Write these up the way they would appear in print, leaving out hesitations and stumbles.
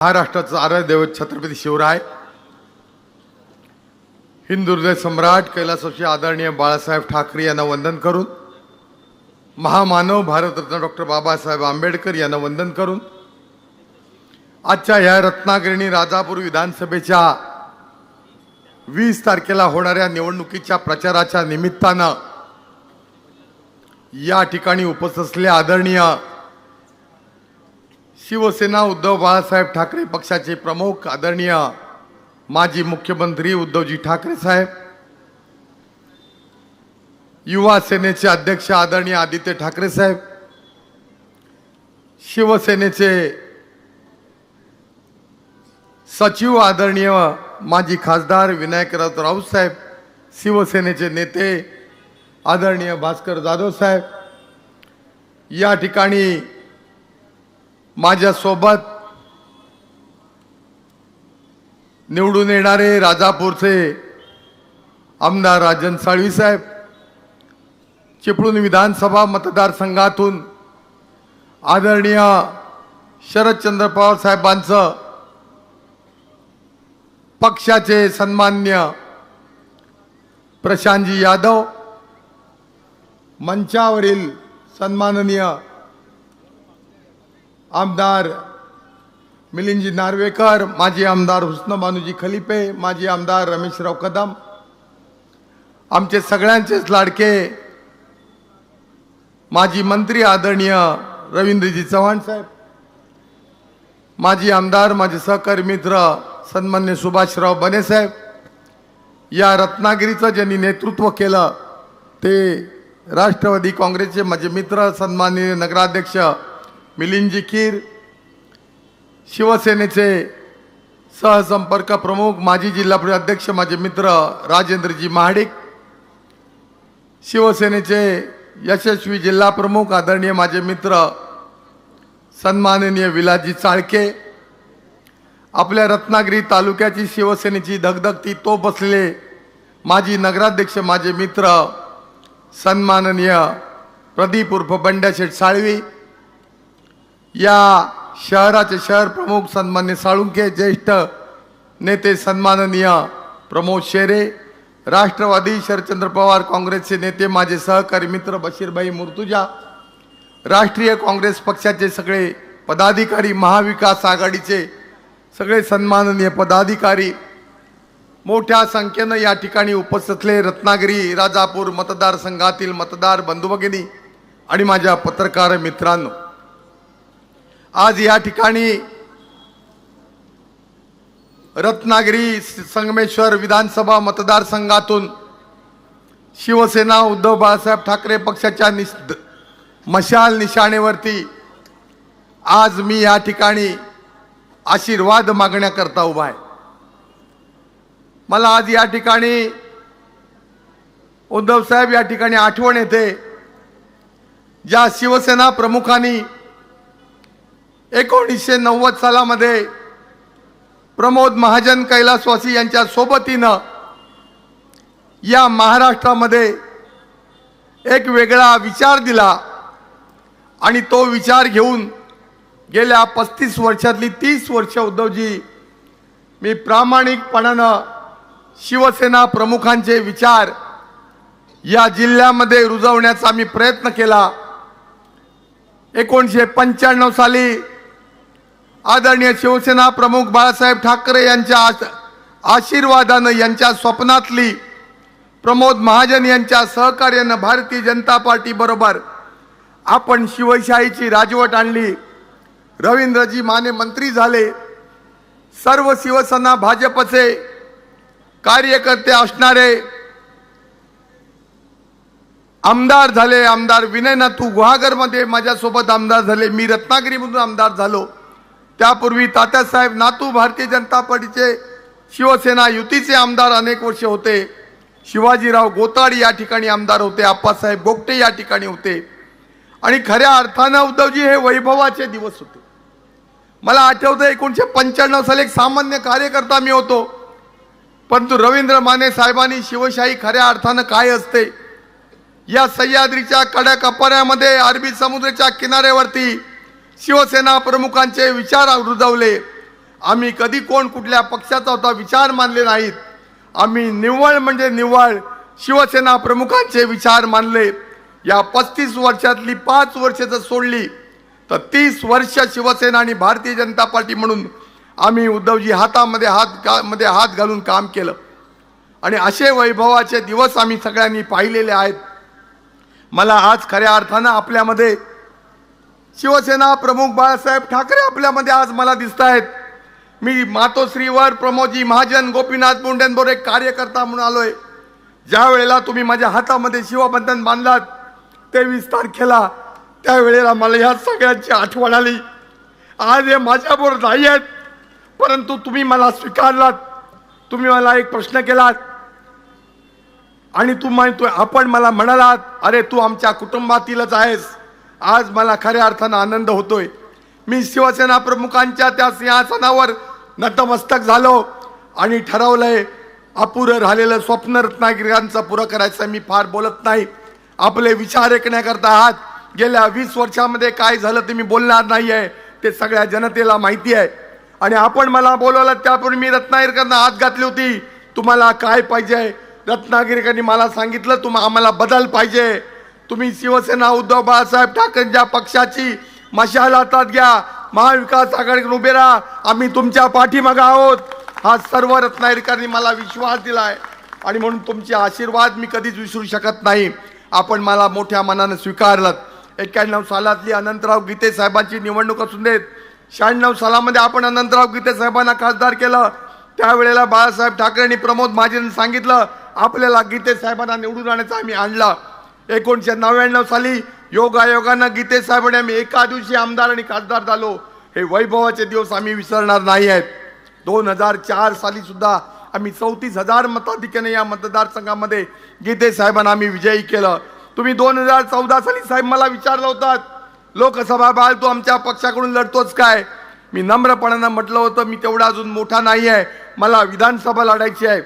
महाराष्ट्राचा आराध्य दैवत छत्रपती शिवराय, हिंदू हृदय सम्राट कैलासवासी आदरणीय बाळासाहेब ठाकरे यांना वंदन करून, महामानव भारतरत्न डॉक्टर बाबासाहेब आंबेडकर यांना वंदन करून, आजच्या या रत्नागिरी राजापूर विधानसभेच्या 20 तारखेला होणाऱ्या निवडणुकीच्या प्रचाराच्या निमित्तानं या ठिकाणी उपस्थित असलेले आदरणीय शिवसेना उद्धव बाळासाहेब ठाकरे पक्षाचे प्रमुख आदरणीय माजी मुख्यमंत्री उद्धवजी ठाकरे साहेब, युवा सेनेचे अध्यक्ष आदरणीय आदित्य ठाकरे साहेब, शिवसेनेचे सचिव आदरणीय माजी खासदार विनायकराव राऊत साहेब, शिवसेनेचे नेते आदरणीय भास्कर जाधव साहेब, या ठिकाणी माझ्यासोबत निवडून येणारे राजापूरचे आमदार राजन साळवी साहेब, चिपळूण विधानसभा मतदारसंघातून आदरणीय शरदचंद्र पवार साहेबांचं पक्षाचे सन्मान्य प्रशांतजी यादव, मंचावरील सन्माननीय आमदार मिलिंदजी नार्वेकर, माजी आमदार हुस्नबानूजी खलिफे, माजी आमदार रमेशराव कदम, आमचे सगळ्यांचेच लाडके माजी मंत्री आदरणीय रवींद्रजी चव्हाण साहेब, माजी आमदार माझे सहकारी मित्र सन्मान्य सुभाषराव बने साहेब, या रत्नागिरीचं ज्यांनी नेतृत्व केलं ते राष्ट्रवादी काँग्रेसचे माझे मित्र सन्माननीय नगराध्यक्ष मिलिंदजी कीर, शिवसेनेचे सहसंपर्क प्रमुख माजी जिल्हा परिषद अध्यक्ष माझे मित्र राजेंद्रजी महाडिक, शिवसेनेचे यशस्वी जिल्हा प्रमुख आदरणीय माझे मित्र सन्माननीय विलासजी चाळके, आपल्या रत्नागिरी तालुक्याची शिवसेनेची धगधगती तोफ असलेले माजी नगराध्यक्ष माझे मित्र सन्माननीय प्रदीप उर्फ बंड्याशेठ साळवी, या शहराचे शहर प्रमुख सन्मान्य साळुंखे, ज्येष्ठ नेते सन्माननीय प्रमोद शेरे, राष्ट्रवादी शरदचंद्र पवार काँग्रेसचे नेते माझे सहकारी मित्र बशीरभाई मुर्तुजा, राष्ट्रीय काँग्रेस पक्षाचे सगळे पदाधिकारी, महाविकास आघाडीचे सगळे सन्माननीय पदाधिकारी, मोठ्या संख्येनं या ठिकाणी उपस्थित असलेले रत्नागिरी राजापूर मतदारसंघातील मतदार बंधू भगिनी आणि माझ्या पत्रकार मित्रांनो, आज या ठिकाणी रत्नागिरी संगमेश्वर विधानसभा मतदारसंघातून शिवसेना उद्धव बाळासाहेब ठाकरे पक्षाच्या मशाल निशाणेवरती आज मी या ठिकाणी आशीर्वाद मागण्याकरता उभा आहे. मला आज या ठिकाणी उद्धव साहेब या ठिकाणी आठवण येते, ज्या शिवसेना प्रमुखांनी 1990 सालामध्ये प्रमोद महाजन कैलासवासी यांच्या सोबतीनं या महाराष्ट्रामध्ये एक वेगळा विचार दिला आणि तो विचार घेऊन गेल्या 35 वर्षातली 30 वर्ष उद्धवजी मी प्रामाणिकपणानं शिवसेना प्रमुखांचे विचार या जिल्ह्यामध्ये रुजवण्याचा मी प्रयत्न केला. 1995 साली आदरणीय शिवसेना प्रमुख बाळासाहेब ठाकरे यांच्या आशीर्वादानं, यांच्या स्वप्नातली प्रमोद महाजन यांच्या सहकार्यानं भारतीय जनता पार्टी बरोबर आपण शिवशाहीची राजवट आणली. रवींद्रजी माने मंत्री झाले, सर्व शिवसेना भाजपचे कार्यकर्ते असणारे आमदार झाले. आमदार विनय नातू गुहागरमध्ये माझ्यासोबत आमदार झाले. मी रत्नागिरीमधून आमदार झालो. त्यापूर्वी तात्यासाहेब नातू भारतीय जनता पार्टीचे शिवसेना युतीचे आमदार अनेक वर्ष होते. शिवाजीराव गोताडी या ठिकाणी आमदार होते. आप्पासाहेब गोगटे या ठिकाणी होते. आणि खऱ्या अर्थानं उद्धवजी हे वैभवाचे दिवस होते. मला आठवतं 1995 साली एक सामान्य कार्यकर्ता मी होतो, परंतु रवींद्र माने साहेबांनी शिवशाही खऱ्या अर्थानं काय असते या सह्याद्रीच्या कड्याकपाऱ्यामध्ये अरबी समुद्राच्या किनाऱ्यावरती शिवसेना प्रमुखांचे विचार रुजवले आम्ही कधी कोण कुठल्या पक्षाचा होता विचार मानले नाहीत. आम्ही निव्वळ म्हणजे निव्वळ शिवसेना प्रमुखांचे विचार मानले. या 35 वर्षातली 5 वर्ष जर सोडली तर 30 वर्ष शिवसेना आणि भारतीय जनता पार्टी म्हणून आम्ही उद्धवजी हातामध्ये हात घालून काम केलं आणि असे वैभवाचे दिवस आम्ही सगळ्यांनी पाहिलेले आहेत. मला आज खऱ्या अर्थानं आपल्यामध्ये शिवसेना प्रमुख बाळासाहेब ठाकरे आपल्यामध्ये आज मला दिसत आहेत. मी मातोश्रीवर प्रमोदजी महाजन गोपीनाथ मुंडेंबरोबर एक कार्यकर्ता म्हणून आलोय. ज्या वेळेला तुम्ही माझ्या हातामध्ये शिवबंधन बांधलात 23 तारखेला, त्यावेळेला मला ह्या सगळ्यांची आठवण आली. आज हे माझ्याबरोबर नाही आहेत, परंतु तुम्ही मला स्वीकारलात. तुम्ही मला एक प्रश्न केलात आणि आपण मला म्हणालात, अरे तू आमच्या कुटुंबातीलच आहेस. आज मला खऱ्या अर्थानं आनंद होतोय. मी शिवसेना प्रमुखांच्या त्या सिंहासनावर नतमस्तक झालो आणि ठरवलंय अपुरं राहिलेलं स्वप्न रत्नागिरीयांचं पुरं करायचं. मी फार बोलत नाही, आपले विचार ऐकण्याकरता आहात. गेल्या 20 वर्षामध्ये काय झालं ते मी बोलणार नाही आहे, ते सगळ्या जनतेला माहिती आहे. आणि आपण मला बोलवलं त्यापूर्वी मी रत्नागिरीकरांना हात घातली होती, तुम्हाला काय पाहिजे. रत्नागिरीकरांनी मला सांगितलं आम्हाला बदल पाहिजे. तुम्ही शिवसेना उद्धव बाळासाहेब ठाकरेंच्या पक्षाची मशाल हातात घ्या, महाविकास आघाडीकडून उभे राहा, आम्ही तुमच्या पाठीमागे आहोत. हा सर्व रत्नागिरीकरांनी मला विश्वास दिलाय आणि म्हणून तुमचे आशीर्वाद मी कधीच विसरू शकत नाही. आपण मला मोठ्या मनानं स्वीकारलं. 91 सालातली अनंतराव गीते साहेबांची निवडणूक असून देत, 96 सालामध्ये आपण अनंतराव गीते साहेबांना खासदार केलं. त्यावेळेला बाळासाहेब ठाकरे आणि प्रमोद महाजन सांगितलं आपल्याला गीते साहेबांना निवडून आणायचं, आम्ही आणलं. 1999 साली योगायोगानं गीते साहेबांनी आम्ही एका दिवशी आमदार आणि खासदार झालो. हे वैभवाचे दिवस आम्ही विसरणार नाही आहेत. 2004 साली सुद्धा आम्ही 34,000 मताधिक्याने या मतदारसंघामध्ये गीते साहेबांना आम्ही विजयी केलं. तुम्ही 2014 साली साहेब मला विचारलं होतं, लोकसभा बाळ तू आमच्या पक्षाकडून लढतोच काय. मी नम्रपणानं म्हटलं होतं मी तेवढा अजून मोठा नाही आहे, मला विधानसभा लढायची आहे.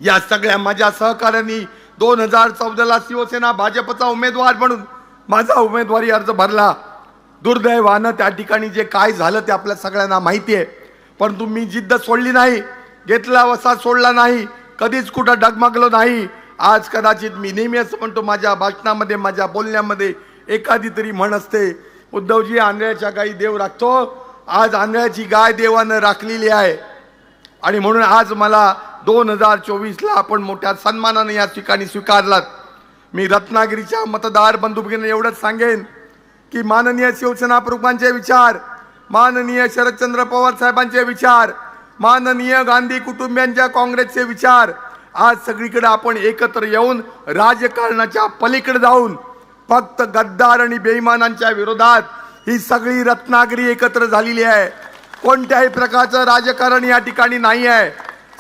या सगळ्या माझ्या सहकार्यांनी 2014ला शिवसेना भाजपचा उमेदवार म्हणून माझा उमेदवारी अर्ज भरला. दुर्दैवानं त्या ठिकाणी जे काय झालं ते आपल्या सगळ्यांना माहिती आहे. परंतु मी जिद्द सोडली नाही, घेतला वसा सोडला नाही, कधीच कुठं डगमगलो नाही. आज कदाचित मी नेहमी असं म्हणतो, माझ्या भाषणामध्ये माझ्या बोलण्यामध्ये एखादी तरी म्हण असते, उद्धवजी आंधळ्याच्या गायी देव राखतो. आज आंधळ्याची गाय देवानं राखलेली आहे आणि म्हणून आज मला 2024ला आपण मोठ्या सन्मानाने या ठिकाणी स्वीकारलात. मी रत्नागिरीच्या मतदार बंधू भगिनींना एवढंच सांगेन की माननीय शिवसेना प्रमुखांचे विचार, माननीय शरदचंद्र पवार साहेबांचे विचार, माननीय गांधी कुटुंबियांच्या काँग्रेसचे विचार, आज सगळीकडे आपण एकत्र येऊन राजकारणाच्या पलीकडे जाऊन फक्त गद्दार आणि बेईमानांच्या विरोधात ही सगळी रत्नागिरी एकत्र झालेली आहे. कोणत्याही प्रकारचं राजकारण या ठिकाणी नाही आहे.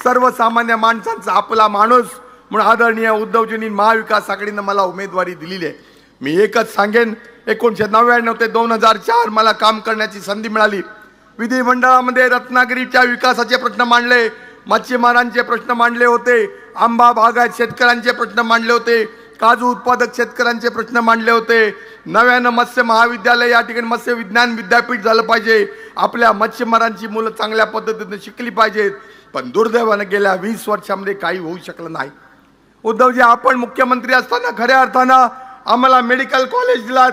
सर्वसामान्य माणसांचा आपला माणूस म्हणून आदरणीय उद्धवजींनी महाविकास आघाडीनं मला उमेदवारी दिलेली आहे. मी एकच सांगेन, 1999 ते 2004 मला काम करण्याची संधी मिळाली. विधिमंडळामध्ये रत्नागिरीच्या विकासाचे प्रश्न मांडले, मच्छीमारांचे प्रश्न मांडले होते, आंबा बागायत शेतकऱ्यांचे प्रश्न मांडले होते, काजू उत्पादक शेतकऱ्यांचे प्रश्न मांडले होते. नव्यानं मत्स्य महाविद्यालय या ठिकाणी मत्स्य विज्ञान विद्यापीठ झालं पाहिजे, आपल्या मच्छीमारांची मुलं चांगल्या पद्धतीने शिकली पाहिजेत. पण दुर्दैवानं गेल्या 20 वर्षामध्ये काही होऊ शकलं नाही. उद्धवजी आपण मुख्यमंत्री असताना खऱ्या अर्थानं आम्हाला मेडिकल कॉलेज दिलात,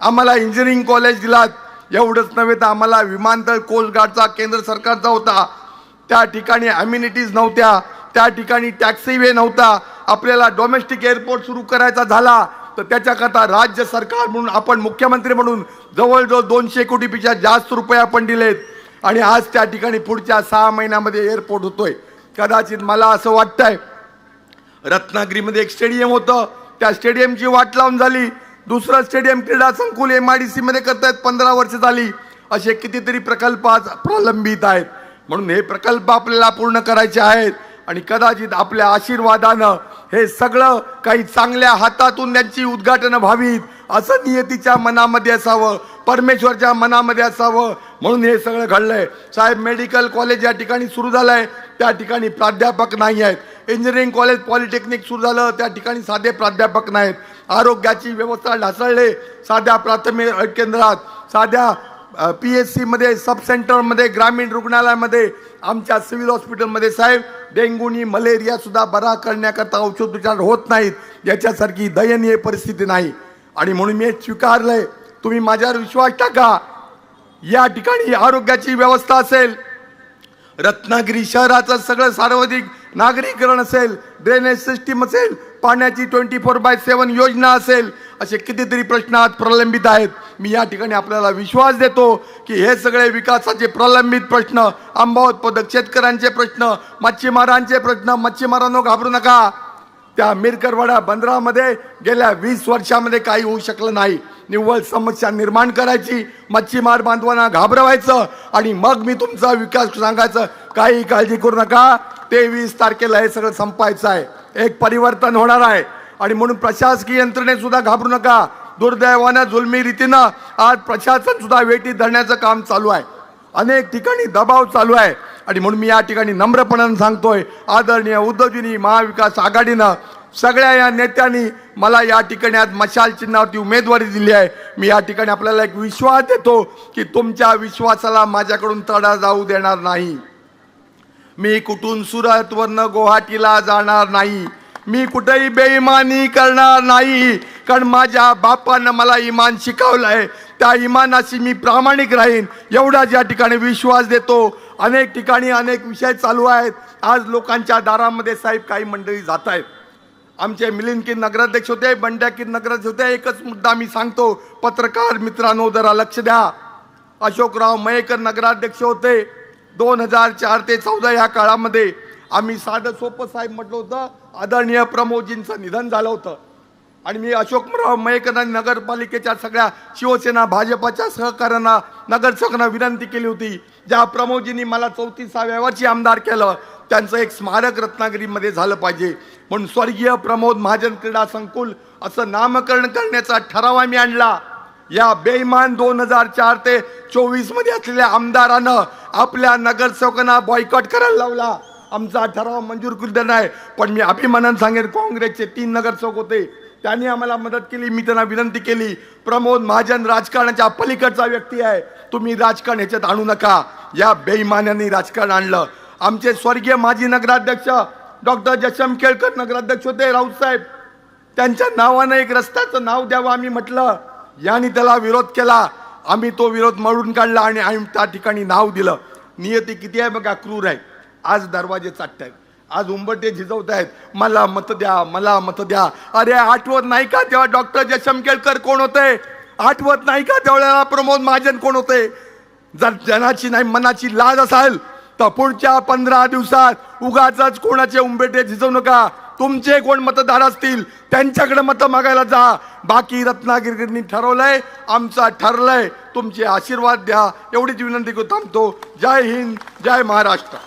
आम्हाला इंजिनिअरिंग कॉलेज दिलात. एवढंच नव्हे तर आम्हाला विमानतळ कोस्ट गार्डचा केंद्र सरकारचा होता, त्या ठिकाणी अम्युनिटीज नव्हत्या, त्या ठिकाणी टॅक्सी वे नव्हता. आपल्याला डोमेस्टिक एअरपोर्ट सुरू करायचा झाला तर त्याच्याकरता राज्य सरकार म्हणून आपण मुख्यमंत्री म्हणून जवळजवळ 200 कोटीपेक्षा जास्त रुपये आपण दिलेत आणि आज त्या ठिकाणी पुढच्या 6 महिन्यामध्ये एअरपोर्ट होतोय. कदाचित मला असं वाटतंय रत्नागिरीमध्ये एक स्टेडियम होतं, त्या स्टेडियमची वाट लावून झाली. दुसरं स्टेडियम क्रीडा संकुल MIDC मध्ये करतायत, 15 वर्ष झाली. असे कितीतरी प्रकल्प आज प्रलंबित आहेत. म्हणून हे प्रकल्प आपल्याला पूर्ण करायचे आहेत आणि कदाचित आपल्या आशीर्वादानं हे सगळं काही चांगल्या हातातून त्यांची उद्घाटनं व्हावीत असं नियतीच्या मनामध्ये असावं, परमेश्वरच्या मनामध्ये असावं, म्हणून हे सगळं घडलंय. साहेब मेडिकल कॉलेज या ठिकाणी सुरू झालंय, त्या ठिकाणी प्राध्यापक नाही आहेत. इंजिनिअरिंग कॉलेज पॉलिटेक्निक सुरू झालं, त्या ठिकाणी साधे प्राध्यापक नाहीत. आरोग्याची व्यवस्था ढासळले, साध्या प्राथमिक केंद्रात, साध्या PSC मध्ये, सब सेंटरमध्ये, ग्रामीण रुग्णालयामध्ये, आमच्या सिव्हिल हॉस्पिटलमध्ये साहेब डेंग्यूनी मलेरिया सुद्धा बरा करण्याकरता औषधोपचार होत नाहीत. याच्यासारखी दयनीय परिस्थिती नाही. आणि म्हणून मी स्वीकारलंय, तुम्ही माझ्यावर विश्वास टाका. या ठिकाणी आरोग्याची व्यवस्था असेल, रत्नागिरी शहराचं सगळं सार्वजनिक नागरीकरण असेल, ड्रेनेज सिस्टीम असेल, पाण्याची 24/7 योजना असेल, असे कितीतरी प्रश्न आज प्रलंबित आहेत. मी या ठिकाणी आपल्याला विश्वास देतो की हे सगळे विकासाचे प्रलंबित प्रश्न, आंबा उत्पादक शेतकऱ्यांचे प्रश्न, मच्छीमारांचे प्रश्न, मच्छीमारांनो घाबरू नका. त्या मिरकरवाडा बंदरामध्ये गेल्या 20 वर्षामध्ये काही होऊ शकलं नाही. निव्वळ समस्या निर्माण करायची, मच्छीमार बांधवांना घाबरवायचं आणि मग मी तुमचा विकास सांगायचं. काही काळजी करू नका, 23 तारखेला हे सगळं संपायचं आहे. एक परिवर्तन होणार आहे. आणि म्हणून प्रशासकीय यंत्रणेत सुद्धा घाबरू नका. दुर्दैवानं जुलमी रीतीनं आज प्रशासन सुद्धा वेटीत धरण्याचं काम चालू आहे. अनेक ठिकाणी दबाव चालू आहे. आणि म्हणून मी या ठिकाणी नम्रपणाने सांगतोय, आदरणीय उद्धवजींनी, महाविकास आघाडीनं, सगळ्या या नेत्यांनी मला या ठिकाणी आज मशाल चिन्हावरती उमेदवारी दिली आहे. मी या ठिकाणी आपल्याला एक विश्वास देतो की तुमच्या विश्वासाला माझ्याकडून तडा जाऊ देणार नाही. मी कुठून सुरतवरनं गुवाहाटीला जाणार नाही. मी कुठेही बेईमानी करणार नाही. कारण माझ्या बापानं मला इमान शिकवलंय, त्या इमानाशी मी प्रामाणिक राहीन, एवढा या ठिकाणी विश्वास देतो. अनेक ठिकाणी अनेक विषय चालू आहेत. आज लोकांच्या दारामध्ये साहेब काही मंडळी जात आहेत. आमचे मिलिंदकीर नगराध्यक्ष होते, बंड्याकीर नगराध्यक्ष होते. एकच मुद्दा मी सांगतो, पत्रकार मित्रांनो जरा लक्ष द्या. अशोकराव मयेकर नगराध्यक्ष होते. 2004 ते 14 या काळामध्ये आम्ही साधं सोपं साहेब म्हटलं होतं, आदरणीय प्रमोदजींचं निधन झालं होतं. आणि मी अशोकराव मयेकरांनी नगरपालिकेच्या सगळ्या शिवसेना भाजपच्या सहकाऱ्यांना, नगरसेवकांना विनंती केली होती, ज्या प्रमोदजींनी मला 34व्या वर्षी आमदार केलं, त्यांचं एक स्मारक रत्नागिरीमध्ये झालं पाहिजे. म्हणून स्वर्गीय प्रमोद महाजन क्रीडा संकुल असं नामकरण करण्याचा ठराव आम्ही आणला. या बेईमान 2004 ते 24 मध्ये असलेल्या आमदारानं आपल्या नगरसेवकांना बॉयकॉट करायला लावला. आमचा ठराव मंजूर केला नाही. पण मी अभिमानानं सांगेन, काँग्रेसचे 3 नगरसेवक होते, त्यांनी आम्हाला मदत केली. मी त्यांना विनंती केली, प्रमोद महाजन राजकारणाच्या पलीकडचा व्यक्ती आहे, तुम्ही राजकारण ह्याच्यात आणू नका. या बेईमानांनी राजकारण आणलं. आमचे स्वर्गीय माजी नगराध्यक्ष डॉक्टर जयशंकर केळकर नगराध्यक्ष होते, राऊत साहेब, त्यांच्या नावानं एक रस्त्याचं नाव द्यावं आम्ही म्हटलं. यांनी त्याला विरोध केला. आम्ही तो विरोध मोडून काढला आणि आम्ही त्या ठिकाणी नाव दिलं. नियती किती आहे बघा, क्रूर आहे. आज दरवाजे चाटतायत, आज उंबरटे झिजवत आहेत, मला मत द्या, मला मत द्या. अरे आठवत नाही का तेव्हा डॉक्टर जयशंकर केळकर कोण होते? आठवत नाही का त्यावेळेला प्रमोद महाजन कोण होते? जर जनाची नाही मनाची लाज असेल तर पुढच्या 15 दिवसात उगाच कोणाचे उंबरटे झिजवू नका. तुमचे कोण मतदार असतील त्यांच्याकडे मत मागायला जा. बाकी रत्नागिरीकरांनी ठरवलंय, आमचा ठरलंय. तुमचे आशीर्वाद द्या, एवढीच विनंती करून थांबतो. जय हिंद, जय महाराष्ट्र.